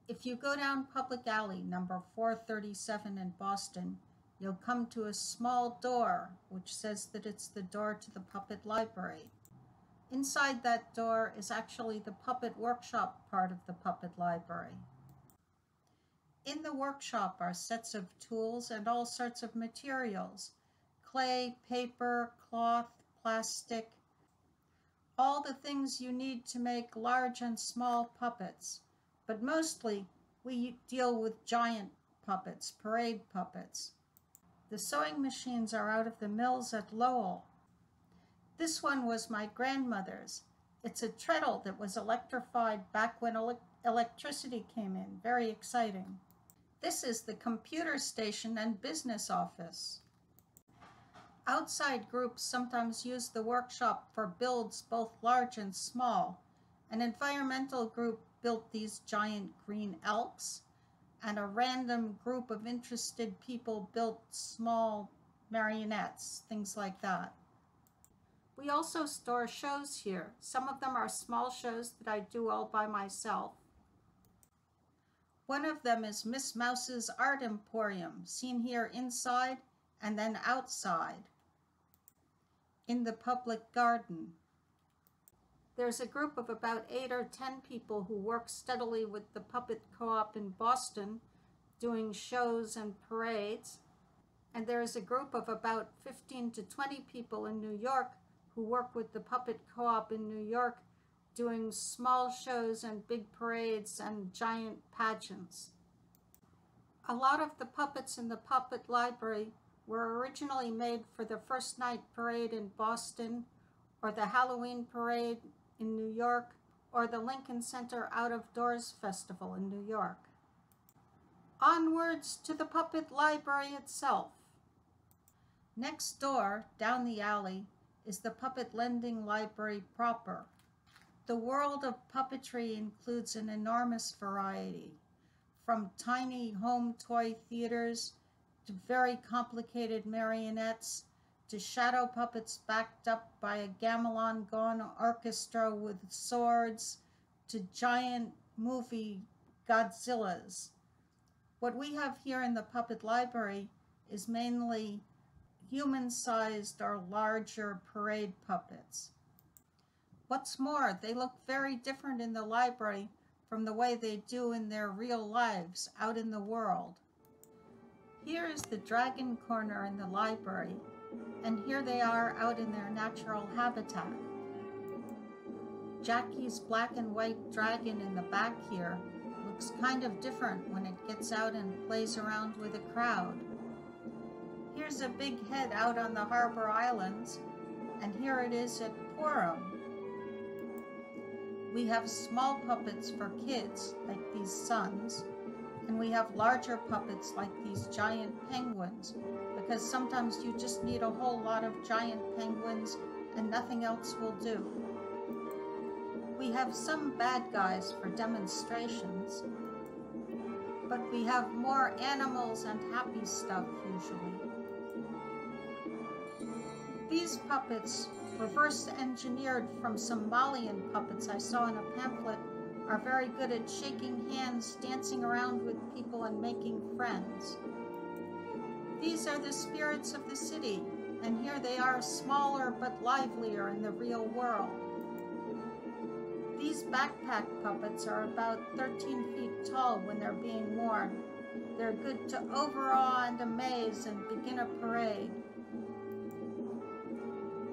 If you go down Public Alley, number 437 in Boston, you'll come to a small door which says that it's the door to the puppet library. Inside that door is actually the puppet workshop part of the puppet library. In the workshop are sets of tools and all sorts of materials: clay, paper, cloth, plastic, all the things you need to make large and small puppets. But mostly we deal with giant puppets, parade puppets. The sewing machines are out of the mills at Lowell. This one was my grandmother's. It's a treadle that was electrified back when electricity came in. Very exciting. This is the computer station and business office. Outside groups sometimes use the workshop for builds both large and small. An environmental group built these giant green elks, and a random group of interested people built small marionettes, things like that. We also store shows here. Some of them are small shows that I do all by myself. One of them is Miss Mouse's Art Emporium, seen here inside and then outside in the public garden. There's a group of about 8 or 10 people who work steadily with the Puppet Co-op in Boston, doing shows and parades. And there is a group of about 15 to 20 people in New York who work with the Puppet Co-op in New York, doing small shows and big parades and giant pageants. A lot of the puppets in the puppet library were originally made for the first night parade in Boston, or the Halloween parade in New York, or the Lincoln Center Out of Doors Festival in New York. Onwards to the puppet library itself. Next door, down the alley, is the puppet lending library proper. The world of puppetry includes an enormous variety, from tiny home toy theaters to very complicated marionettes, to shadow puppets backed up by a gamelan gone orchestra with swords, to giant movie Godzillas. What we have here in the puppet library is mainly human-sized or larger parade puppets. What's more, they look very different in the library from the way they do in their real lives out in the world. Here is the dragon corner in the library, and here they are out in their natural habitat. Jackie's black and white dragon in the back here looks kind of different when it gets out and plays around with a crowd. Here's a big head out on the Harbor Islands, and here it is at Emporium. We have small puppets for kids, like these suns, and we have larger puppets like these giant penguins, because sometimes you just need a whole lot of giant penguins and nothing else will do. We have some bad guys for demonstrations, but we have more animals and happy stuff usually. These puppets, reverse engineered from Somalian puppets I saw in a pamphlet, are very good at shaking hands, dancing around with people, and making friends. These are the spirits of the city, and here they are smaller but livelier in the real world. These backpack puppets are about 13 feet tall when they're being worn. They're good to overawe and amaze and begin a parade.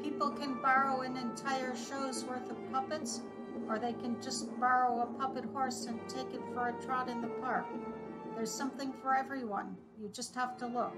People can borrow an entire show's worth of puppets, or they can just borrow a puppet horse and take it for a trot in the park. There's something for everyone. You just have to look.